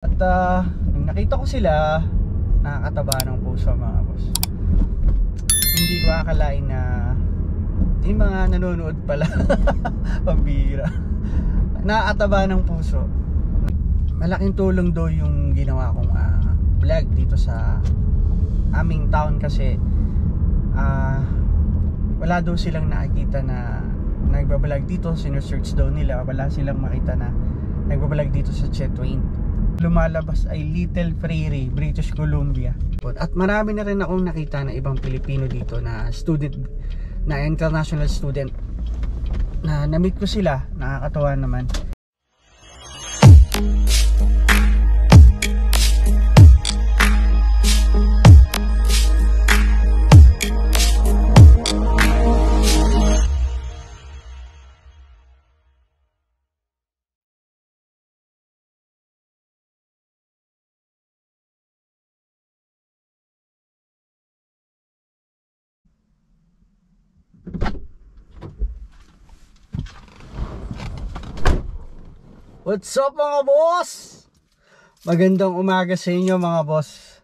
At nung nakita ko sila, nakakataba ng puso mga boss. Hindi ko akalain na yung mga nanonood pala. Pambira. Nakakataba ng puso. Malaking tulong daw yung ginawa kong vlog dito sa aming town kasi wala daw silang nakikita na nagbablog dito. Sinesearch daw nila, wala silang makita na nagbablog dito sa Chetwain. Lumalabas ay Little Prairie, British Columbia. At marami na rin akong nakita na ibang Pilipino dito na student, na international student, na na-meet ko sila. Nakakatawa naman. What's up mga boss? Magandang umaga sa inyo mga boss.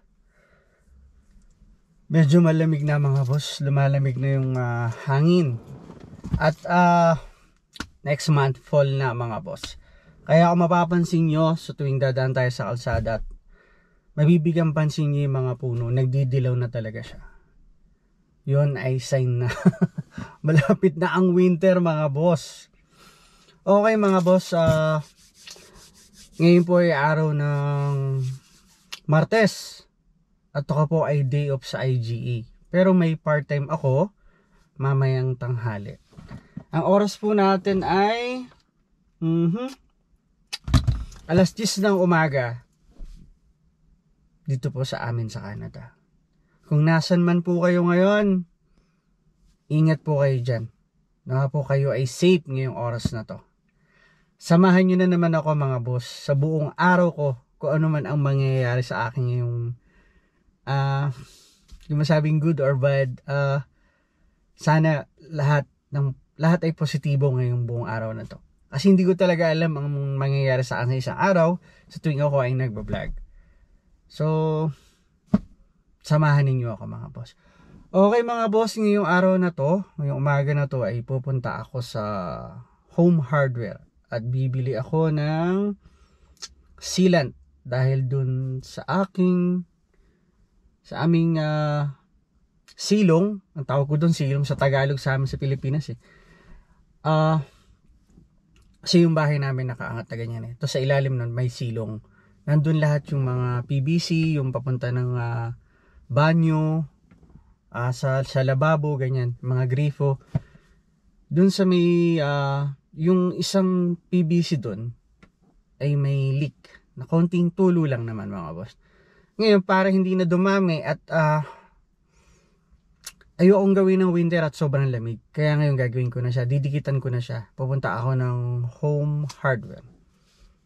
Medyo malamig na mga boss. Lumalamig na yung hangin. At next month fall na mga boss. Kaya kung mapapansin nyo sa tuwing dadaan tayo sa kalsada, mabibigyan pansin nyo yung mga puno, nagdidilaw na talaga siya. Yun ay sign na malapit na ang winter mga boss. Okay mga boss, ngayon po ay araw ng Martes at ako po ay day off sa IGA. Pero may part-time ako mamayang tanghali. Ang oras po natin ay alas 10 ng umaga dito po sa amin sa Canada. Kung nasan man po kayo ngayon, ingat po kayo dyan. Nawa po kayo ay safe ngayong oras na to. Samahan nyo na naman ako mga boss sa buong araw ko kung ano man ang mangyayari sa akin ngayong yung masabing good or bad. Sana lahat ay positibo ngayong buong araw na to. Kasi hindi ko talaga alam ang mangyayari sa akin sa isang araw sa tuwing ako ay nagbablog. So samahan ninyo ako mga boss. Okay mga boss, ngayong araw na to, ngayong umaga na to ay pupunta ako sa Home Hardware. At bibili ako ng sealant dahil dun sa aming silong, ang tawag ko dun silong sa Tagalog sa amin sa Pilipinas kasi yung bahay namin nakaangat na ganyan to sa ilalim nun may silong. Nandun lahat yung mga PVC, yung papunta ng banyo, sa lababo, ganyan, mga grifo. Dun sa may yung isang PVC doon ay may leak na konting tulo lang naman mga boss. Ngayon para hindi na dumami at ayokong gawin ng winter at sobrang lamig, kaya ngayon gagawin ko na siya, didikitan ko na siya. Pupunta ako ng Home Hardware.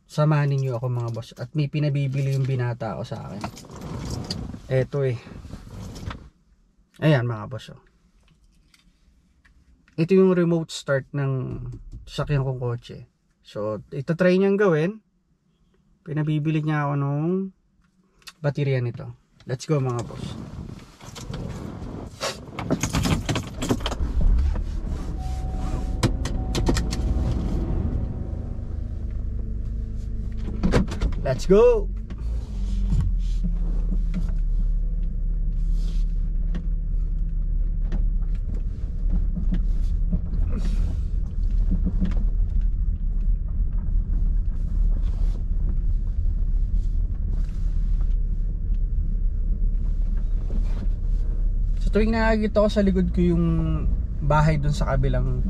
Samahan niyo ako mga boss. At may pinabibili yung binata ako sa akin. Eto ayan mga boss. Ito yung remote start ng sasakyan kong kotse. So, ito try niyang gawin. Pinabibili niya ako nung baterya nito. Let's go mga boss. Let's go! Tuwing nakakita ko sa likod ko yung bahay dun sa kabilang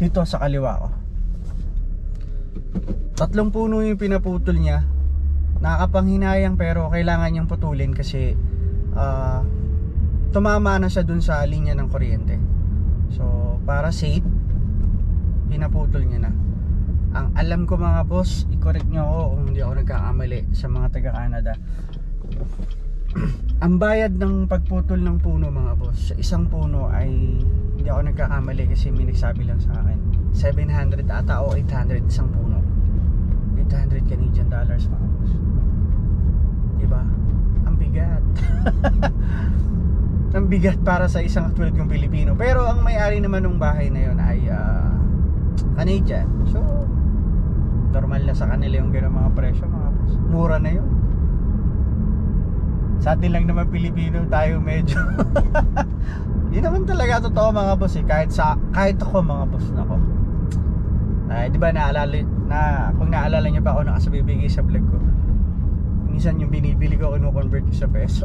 dito sa kaliwa ko, 3 puno yung pinaputol niya. Nakakapanghinayang pero kailangan niyang putulin kasi tumama na siya dun sa linya ng kuryente. So para safe, pinaputol niya na. Ang alam ko mga boss, i-correct nyo ako kung hindi ako nagkakamali sa mga taga Canada. Ang bayad ng pagputol ng puno mga boss sa isang puno ay, hindi ako nagkakamali kasi may nagsabi lang sa akin, 700 ata o 800 isang puno. $800 Canadian dollars mga boss. Diba? Ang bigat. Ang bigat para sa isang katulad kong Pilipino. Pero ang may-ari naman ng bahay na yun ay Canadian. So normal na sa kanila yung gano'ng mga presyo mga boss. Mura na yun. Sa atin lang naman Pilipino tayo medyo yun naman talaga totoo mga boss eh. Kahit ako mga boss nako. Di ba kung naalala niyo pa ako nakasabibigay sa vlog ko, minsan yung binibili ko kino-convert ko sa peso.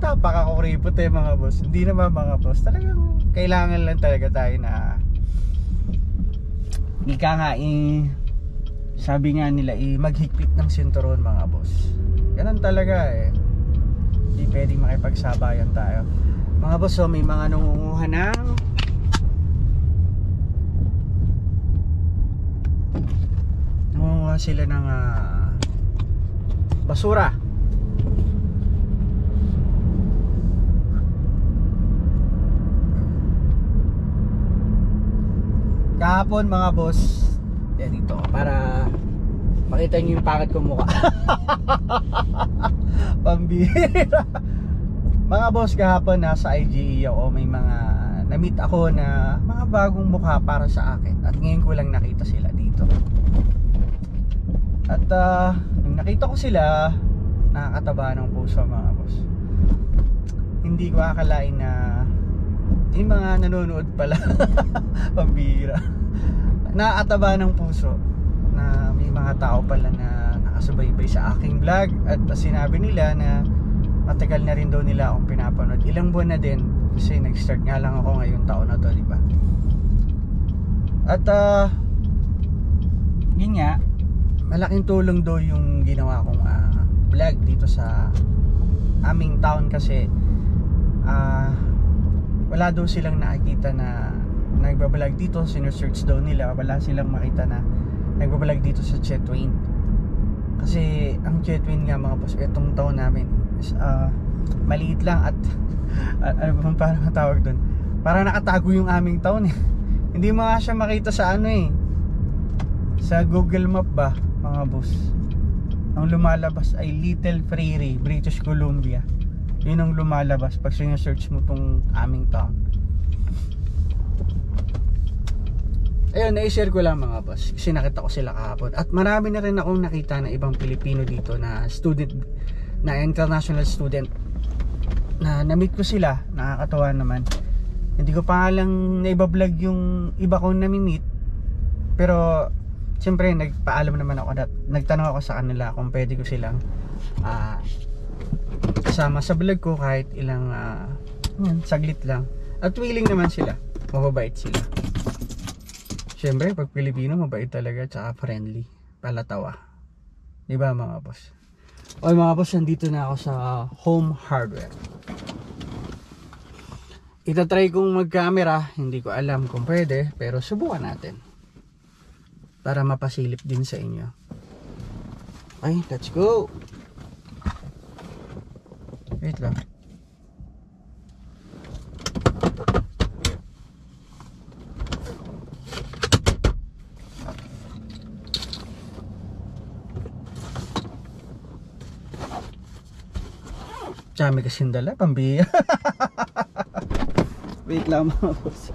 Tapak ako kripot mga boss. Hindi naman mga boss, talagang kailangan lang talaga tayo na ika nga sabi nga nila maghigpit ng sinturon mga boss. Ganun talaga eh. Hindi pwedeng makipagsabayan tayo mga boss. So may mga nangunguha ng sila ng basura. Kahapon mga boss, dito para makita nyo yung pangit kong mukha. Pambihira. Mga boss, kahapon nasa IGE ako, may mga na-meet ako na mga bagong mukha para sa akin. At ngayon ko lang nakita sila dito. At nung nakita ko sila, nakakataba ng puso mga boss. Hindi ko akalain na yung mga nanonood pala. Pambihira. Nakakataba ng puso na may mga tao pala na nakasubaybay sa aking vlog. At sinabi nila na matagal na rin daw nila akong pinapanood. Ilang buwan na din kasi nag-start nga lang ako ngayong taon na to, diba? At yun nga, malaking tulong daw yung ginawa kong vlog dito sa aming town kasi wala daw silang nakikita na nagbablog dito. Sinesearch daw nila, wala silang makita na nagbablog dito sa Chetwynd. Kasi ang Chetwynd nga mga boss, itong taon namin is maliit lang at ano ba parang matawag doon, parang nakatago yung aming town eh. Hindi mo nga siya makita sa sa Google Map ba mga boss. Ang lumalabas ay Little Prairie, British Columbia. Yun ang lumalabas pag sinesearch mo tong aming town. Ayun, na-share ko lang mga boss kasi nakita ko sila kahapon. At marami na rin akong nakita na ibang Pilipino dito na student, na international student, na na-meet ko sila. Nakakatawa naman. Hindi ko pa nga lang naibablog yung iba kong nami-meet, pero siyempre nagpaalam naman ako, nagtanong ako sa kanila kung pwede ko silang kasama sa vlog ko kahit ilang saglit lang. At willing naman sila, mababait sila. Siyempre pag Pilipino mabait talaga, tsaka friendly, palatawa, diba mga boss? Okay mga boss, nandito na ako sa Home Hardware. Itatry kong mag camera, hindi ko alam kung pwede, pero subukan natin para mapasilip din sa inyo. Okay, let's go. Wait lang. Dami kasing dala, pambiya. Wait lang mga boss.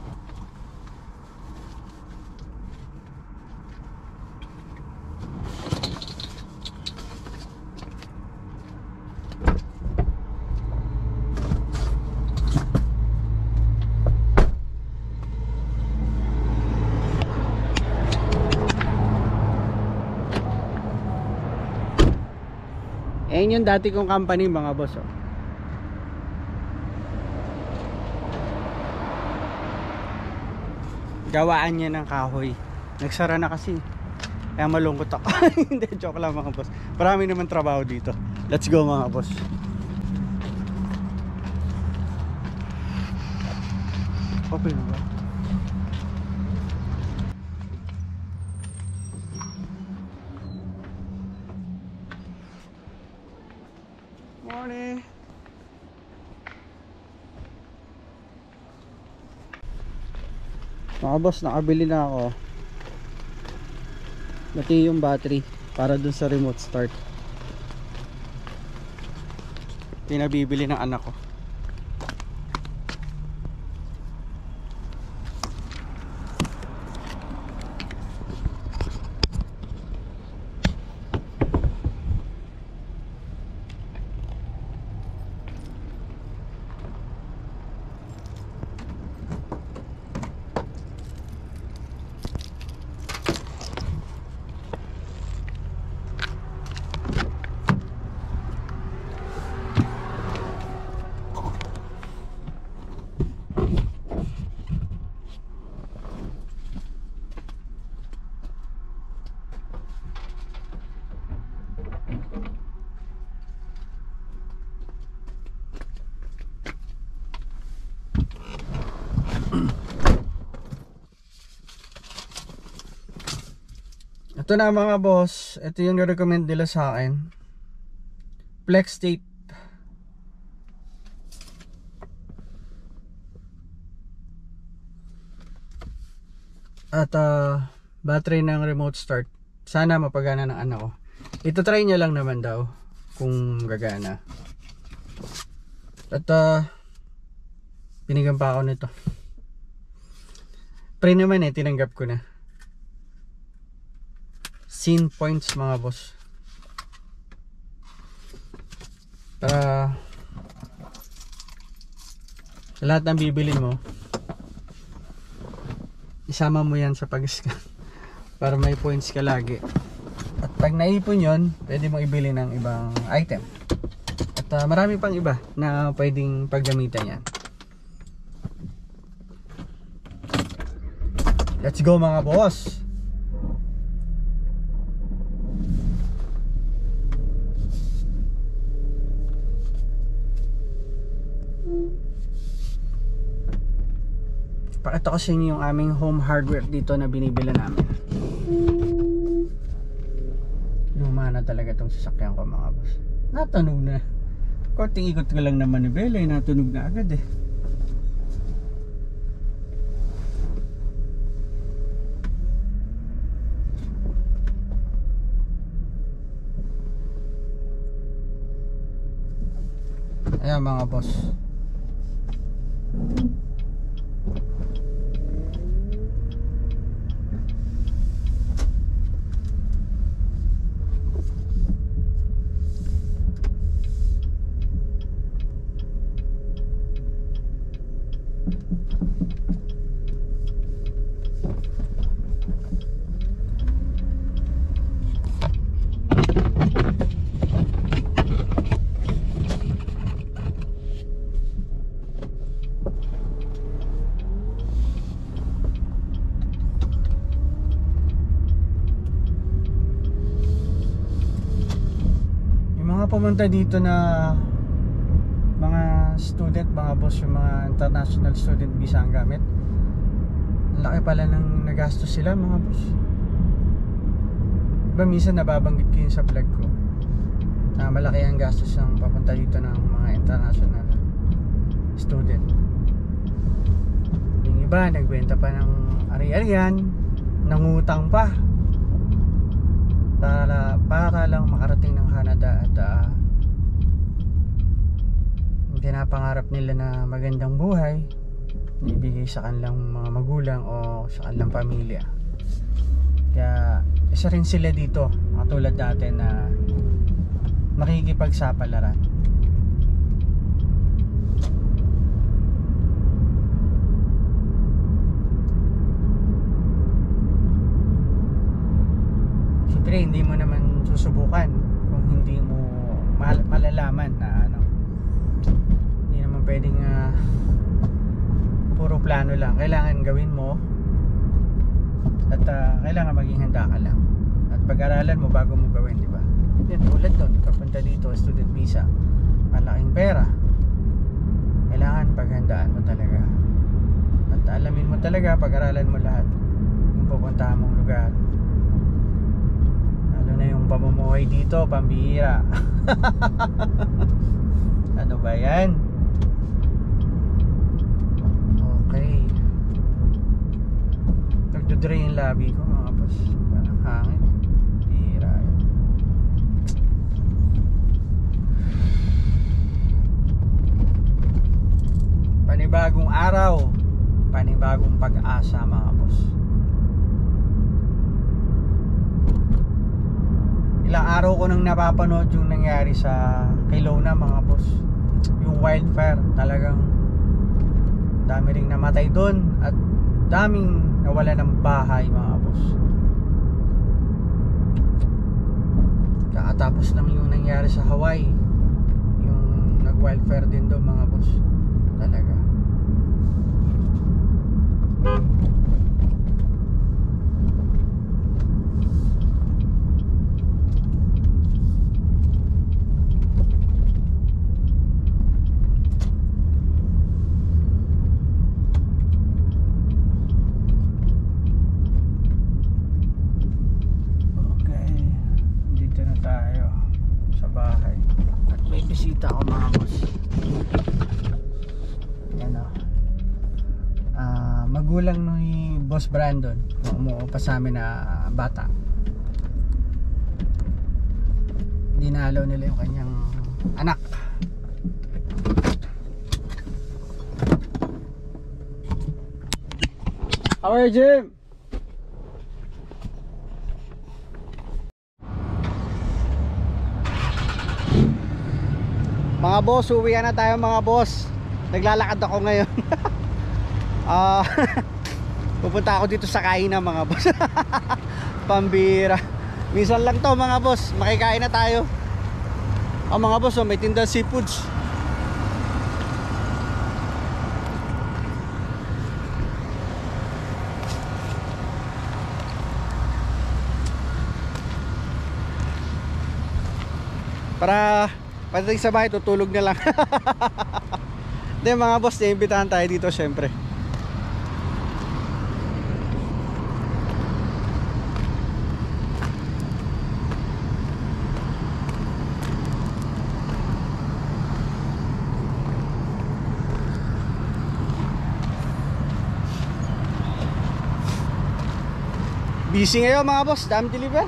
Ayan yung dati kong company mga boss oh. Gawaan niya ng kahoy. Nagsara na kasi. Kaya malungkot ako. Hindi, joke lang mga boss. Marami naman trabaho dito. Let's go mga boss. Okay na ba? Morning. Mga boss, nakabili na ako. Pati yung battery para dun sa remote start. Pinabibili ng anak ko. Ito na mga boss, ito yung recommend nila sa akin. Flex tape. At battery ng remote start. Sana mapagana ng anak ko. Ito try niya lang naman daw kung gagana. At binigyan pa ako nito. Pre naman tinanggap ko na. Scene points mga boss. Para sa lahat ng bibilin mo, isama mo yan sa pag-scan para may points ka lagi. At pag naipon yon, pwede mo ibili ng ibang item. At marami pang iba na pwedeng paggamitan yan. Let's go mga boss. Pakita ko sa inyo yung aming home hardware dito na binibila namin. Luma na talaga tong sasakyan ko mga boss. Natunog na. Konting ikot ko lang naman ni Bella, natunog na agad eh. Ayan mga boss. Pumunta dito na mga student, mga boss, yung mga international student visa ang gamit. Laki pala ng nagastos sila mga boss. Diba minsan nababanggit ko yun sa vlog ko na malaki ang gastos ng papunta dito ng mga international student. Yung iba nagbenta pa ng ari-arian, nangutang pa para lang makarating ng Canada at yung pinapangarap nila na magandang buhay ibigay sa kanilang mga magulang o sa kanilang pamilya. Kaya isa rin sila dito, katulad natin na makikipagsapalaran. Siyempre hindi mo naman susubukan kung hindi mo malalaman na hindi naman pwedeng puro plano lang. Kailangan gawin mo at kailangan maging handa ka lang at pag-aralan mo bago mo gawin, di ba? Yan, tulad doon, papunta dito student visa, malaking pera, kailangan paghandaan mo talaga at alamin mo talaga, pag-aralan mo lahat yung pupuntahan mong lugar. Ano na yung pamumuhay dito, pambihira. Ano ba yan? Okay, nagdodre yung labi ko mga boss, parang hangin. panibagong araw, panibagong pag-asa mga boss. Ilang araw ko nang napapanood yung nangyari sa Kelowna mga boss. Yung wildfire, talagang dami ring namatay doon at daming nawala ng bahay mga boss. Kakatapos lang yung nangyari sa Hawaii, yung nag-wildfire din doon mga boss. Talaga. Bisita ako mga boss. Yan o. Magulang ni Boss Brandon, umuo pa sa amin na bata. Dinalo nila yung kanyang anak. How are you, Jim? Mga boss, uwi na tayo mga boss. Naglalakad ako ngayon. Pupunta ako dito sa kainan mga boss. Pambira. Minsan lang to mga boss, makikain na tayo. Mga boss, may tindahan seafoods. Para pagdating sa bahay, tutulog na lang. Hindi mga boss, iimbitahan tayo dito syempre. Busy ngayon mga boss, dami deliver.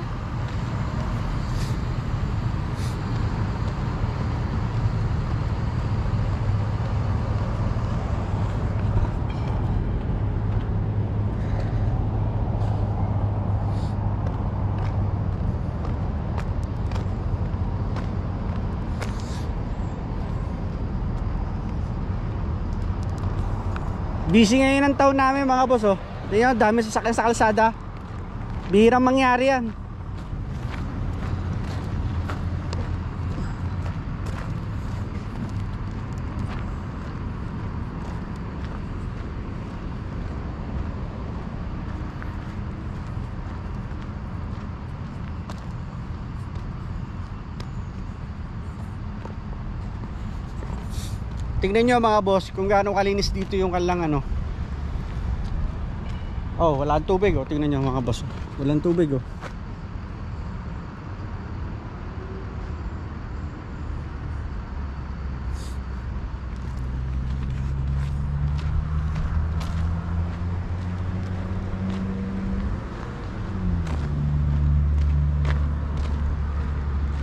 Busy ngayon ang taon namin mga boss oh. Tingnan, dami sasakyan sa kalsada. Bihirang mangyari yan. Tingnan nyo mga boss kung gaano kalinis dito yung kalang ano. Oh, wala tubig oh. Tingnan nyo mga boss. Walang tubig oh.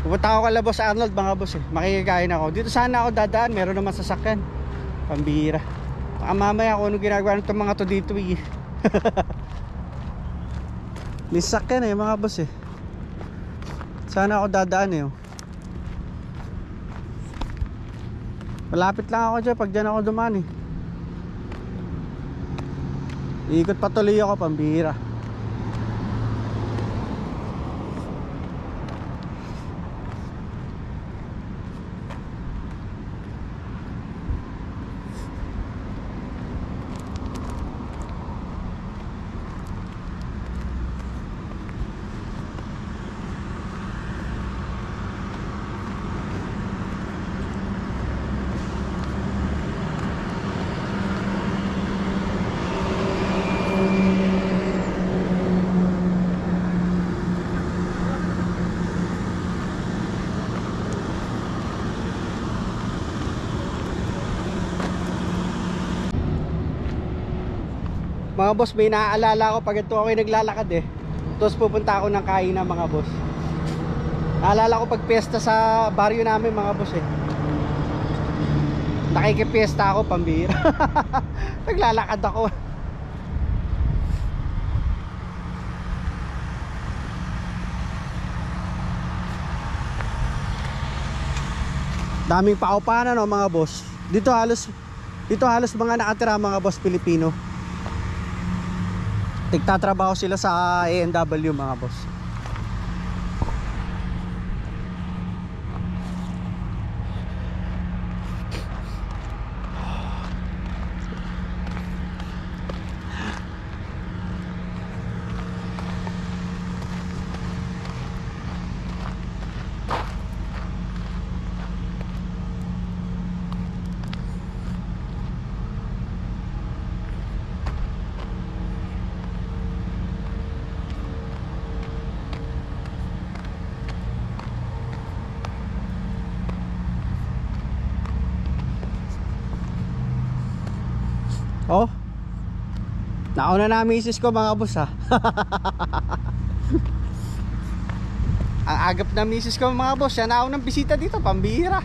Pupunta ako kala Boss Arnold mga boss eh. Makikikain ako. Dito sana ako dadaan. Meron naman sasakyan. Pambira. Baka mamaya kung ano ginagawa nitong mga to dito eh. May sasakyan eh mga boss eh. Sana ako dadaan eh. Malapit lang ako dyan pag dyan ako dumaan eh. Ikot patuloy ako, pambira. Mga boss, may naaalala ko pag ito ako naglalakad eh. Tapos pupunta ako ng kainan mga boss. Naalala ko pag piyesta sa baryo namin mga boss eh. Nakikipiesta ako, pambira. Naglalakad ako. Daming paupahan no mga boss. Dito halos mga nakatira mga boss Pilipino. Nagtatrabaho sila sa A&W mga boss. Oh, nauna na misis ko mga boss ha. Ang agap na misis ko mga boss, siya naunang bisita dito, pambihira.